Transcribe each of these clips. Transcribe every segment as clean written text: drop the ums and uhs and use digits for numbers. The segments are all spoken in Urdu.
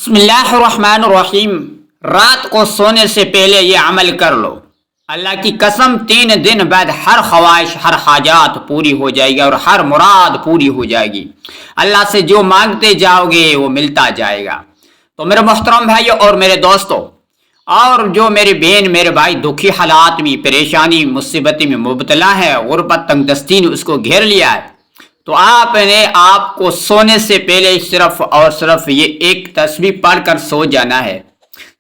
بسم اللہ الرحمن الرحیم۔ رات کو سونے سے پہلے یہ عمل کر لو، اللہ کی قسم 3 دن بعد ہر خواہش ہر حاجات پوری ہو جائے گی اور ہر مراد پوری ہو جائے گی۔ اللہ سے جو مانگتے جاؤ گے وہ ملتا جائے گا۔ تو میرے محترم بھائیو اور میرے دوستو، اور جو میری بہن میرے بھائی دکھی حالات میں پریشانی مصیبت میں مبتلا ہے، غربت تنگ دستی نے اس کو گھیر لیا ہے، تو آپ نے آپ کو سونے سے پہلے صرف اور صرف یہ ایک تسبیح پڑھ کر سو جانا ہے۔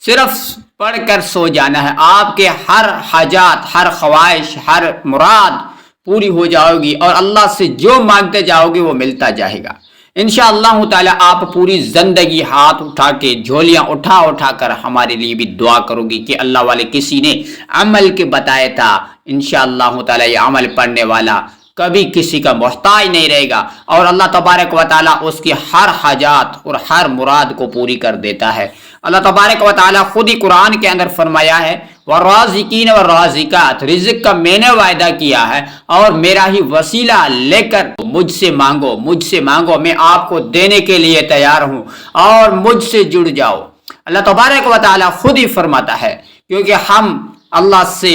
صرف پڑھ کر سو جانا ہے، آپ کے ہر حاجات ہر خواہش ہر مراد پوری ہو جاؤ گی اور اللہ سے جو مانگتے جاؤ گے وہ ملتا جائے گا انشاءاللہ تعالی۔ آپ پوری زندگی ہاتھ اٹھا کے جھولیاں اٹھا اٹھا کر ہمارے لیے بھی دعا کرو گی کہ اللہ والے کسی نے عمل کے بتایا تھا، انشاءاللہ تعالی یہ عمل پڑھنے والا کبھی کسی کا محتاج نہیں رہے گا اور اللہ تبارک و تعالی اس کی ہر حاجات اور ہر مراد کو پوری کر دیتا ہے۔ اللہ تبارک و تعالی خود ہی قرآن کے اندر فرمایا ہے والرازقین والرازقات، رزق کا میں نے وعدہ کیا ہے اور میرا ہی وسیلہ لے کر مجھ سے مانگو، میں آپ کو دینے کے لیے تیار ہوں اور مجھ سے جڑ جاؤ۔ اللہ تبارک و تعالی خود ہی فرماتا ہے، کیونکہ ہم اللہ سے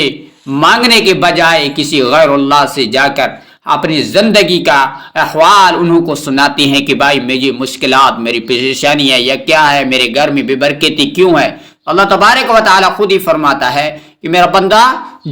مانگنے کے بجائے کسی غیر اللہ سے جا کر اپنی زندگی کا احوال انہوں کو سناتے ہیں کہ بھائی میری مشکلات میری پریشانی ہے یا کیا ہے، میرے گھر میں بے برکتی کیوں ہے۔ اللہ تبارک و تعالی خود ہی فرماتا ہے کہ میرا بندہ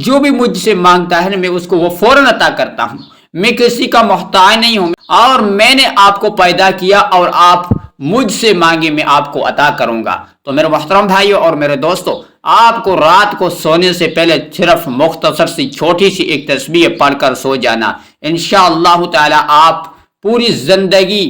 جو بھی مجھ سے مانگتا ہے میں اس کو وہ فوراً عطا کرتا ہوں، میں کسی کا محتاج نہیں ہوں اور میں نے آپ کو پیدا کیا اور آپ مجھ سے مانگے میں آپ کو عطا کروں گا۔ تو میرے محترم بھائیو اور میرے دوستو، آپ کو رات کو سونے سے پہلے صرف مختصر سی چھوٹی سی ایک تسبیح پڑھ کر سو جانا، انشاءاللہ تعالی آپ پوری زندگی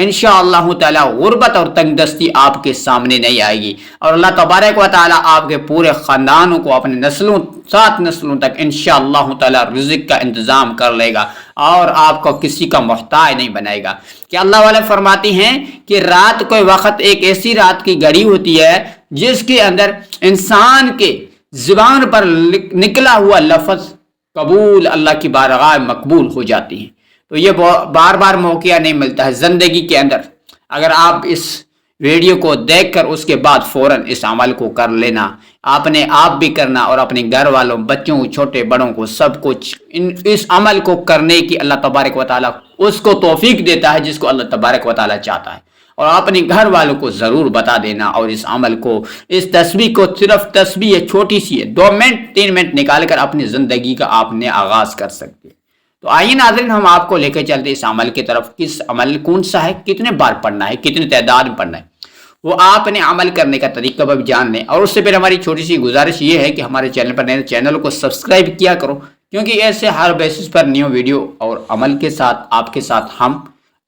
انشاءاللہ تعالی غربت اور تنگ دستی آپ کے سامنے نہیں آئے گی اور اللہ تبارک و تعالی آپ کے پورے خاندانوں کو اپنے نسلوں 7 نسلوں تک انشاءاللہ تعالی رزق کا انتظام کر لے گا اور آپ کو کسی کا محتاج نہیں بنائے گا۔ کہ اللہ والے فرماتے ہیں کہ رات کوئی وقت ایک ایسی رات کی گھڑی ہوتی ہے جس کے اندر انسان کے زبان پر نکلا ہوا لفظ قبول اللہ کی بارگاہ مقبول ہو جاتی ہیں۔ تو یہ بار بار موقع نہیں ملتا ہے زندگی کے اندر۔ اگر آپ اس ویڈیو کو دیکھ کر اس کے بعد فوراً اس عمل کو کر لینا، آپ نے آپ بھی کرنا اور اپنے گھر والوں بچوں چھوٹے بڑوں کو سب کچھ اس عمل کو کرنے کی اللہ تبارک و تعالیٰ اس کو توفیق دیتا ہے جس کو اللہ تبارک و تعالیٰ چاہتا ہے۔ اور اپنے گھر والوں کو ضرور بتا دینا اور اس عمل کو اس تسبیح کو صرف تسبیح چھوٹی سی ہے 2 منٹ 3 منٹ نکال کر اپنی زندگی کا آپ نے آغاز کر سکتے۔ تو آئیے ناظرین ہم آپ کو لے کے چلتے اس عمل کی طرف۔ کس عمل کون سا ہے، کتنے بار پڑھنا ہے، کتنے تعداد میں پڑھنا ہے، وہ آپ نے عمل کرنے کا طریقہ بھی جان لیں۔ اور اس سے پہلے ہماری چھوٹی سی گزارش یہ ہے کہ ہمارے چینل پر نئے چینل کو سبسکرائب کیا کرو، کیونکہ ایسے ہر بیسس پر نیو ویڈیو اور عمل کے ساتھ آپ کے ساتھ ہم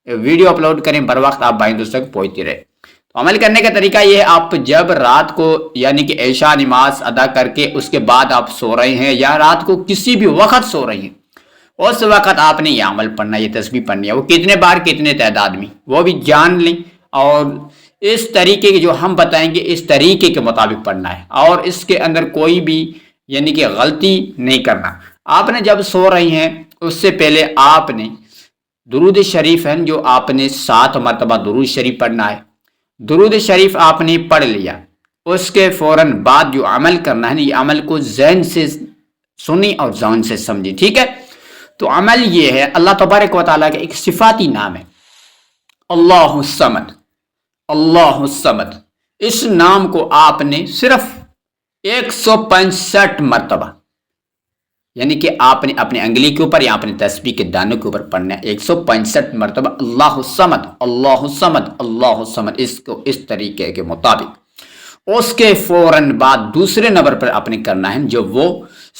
ویڈیو اپلوڈ کریں بر وقت آپ بھائی دوستوں تک پہنچتی رہے۔ تو عمل کرنے کا طریقہ یہ ہے، آپ جب رات کو یعنی کہ عشاء نماز ادا کر کے اس کے بعد آپ سو رہے ہیں یا رات کو کسی بھی وقت سو رہے ہیں، اس وقت آپ نے یہ عمل پڑھنا ہے، یہ تسبیح پڑھنی ہے۔ وہ کتنے بار کتنے تعداد میں وہ بھی جان لیں اور اس طریقے کے جو ہم بتائیں گے اس طریقے کے مطابق پڑھنا ہے اور اس کے اندر کوئی بھی یعنی کہ غلطی نہیں کرنا۔ آپ نے جب سو رہی ہیں اس سے پہلے آپ نے درود شریف ہے جو آپ نے 7 مرتبہ درود شریف پڑھنا ہے۔ درود شریف آپ نے پڑھ لیا، اس کے فوراً بعد جو عمل کرنا ہے یہ عمل کو ذہن سے سنی اور ذہن سے سمجھی، ٹھیک ہے۔ تو عمل یہ ہے، اللہ تبارک و تعالیٰ کا ایک صفاتی نام ہے اللہ الصمد۔ اللہ الصمد اس نام کو آپ نے صرف 165 مرتبہ یعنی کہ آپ نے اپنے انگلی کے اوپر یا اپنے تسبیح کے دانوں کے اوپر پڑھنا ہے 165 مرتبہ اللہ الصمد اللہ الصمد اللہ الصمد، اس کو اس طریقے کے مطابق۔ اس کے فوراً بعد دوسرے نمبر پر آپ نے کرنا ہے جو وہ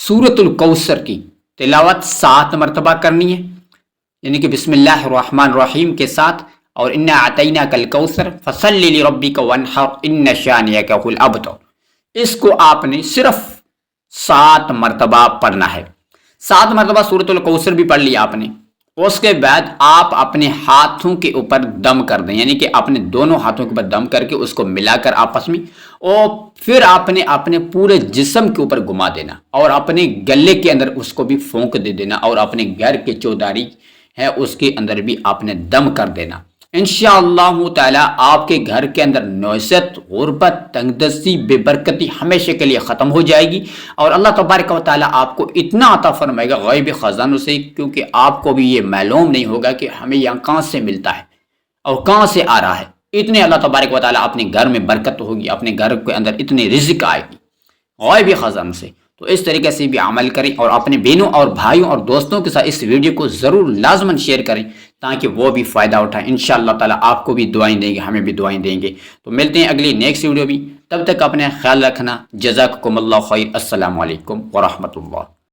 سورۃ الکوثر کی تلاوت 7 مرتبہ کرنی ہے، یعنی کہ بسم اللہ الرحمن الرحیم کے ساتھ، اور انا اعطیناک الکوثر فصلی لربک وانحر ان شانئک هو الابتر۔ اس کو آپ نے صرف 7 مرتبہ پڑھنا ہے۔ 7 مرتبہ سورۃ الکوثر بھی پڑھ لیا آپ نے۔ اس کے بعد آپ اپنے ہاتھوں کے اوپر دم کر دیں، یعنی کہ اپنے دونوں ہاتھوں کے اوپر دم کر کے اس کو ملا کر آپس میں، اور پھر آپ نے اپنے پورے جسم کے اوپر گھما دینا اور اپنے گلے کے اندر اس کو بھی پھونک دے دینا اور اپنے گھر کے چوداری ہے اس کے اندر بھی آپ نے دم کر دینا۔ انشاءاللہ تعالی آپ کے گھر کے اندر نوزت، غربت، تنگ دستی، بے برکتی ہمیشہ کے لیے ختم ہو جائے گی، اور اللہ تبارک و تعالی آپ کو اتنا عطا فرمائے گا غیبی خزانوں سے، کیونکہ آپ کو بھی یہ معلوم نہیں ہوگا کہ ہمیں یہاں کہاں سے ملتا ہے اور کہاں سے آ رہا ہے۔ اتنے اللہ تبارک و تعالی اپنے گھر میں برکت ہوگی، اپنے گھر کے اندر اتنے رزق آئے گی غیبی خزانوں سے۔ تو اس طریقے سے بھی عمل کریں، اور اپنے بہنوں اور بھائیوں اور دوستوں کے ساتھ اس ویڈیو کو ضرور لازماً شیئر کریں تاکہ وہ بھی فائدہ اٹھائیں۔ انشاءاللہ تعالیٰ آپ کو بھی دعائیں دیں گے، ہمیں بھی دعائیں دیں گے۔ تو ملتے ہیں اگلی نیکسٹ ویڈیو بھی، تب تک اپنے خیال رکھنا۔ جزاکم اللہ خیر۔ السلام علیکم ورحمۃ اللہ۔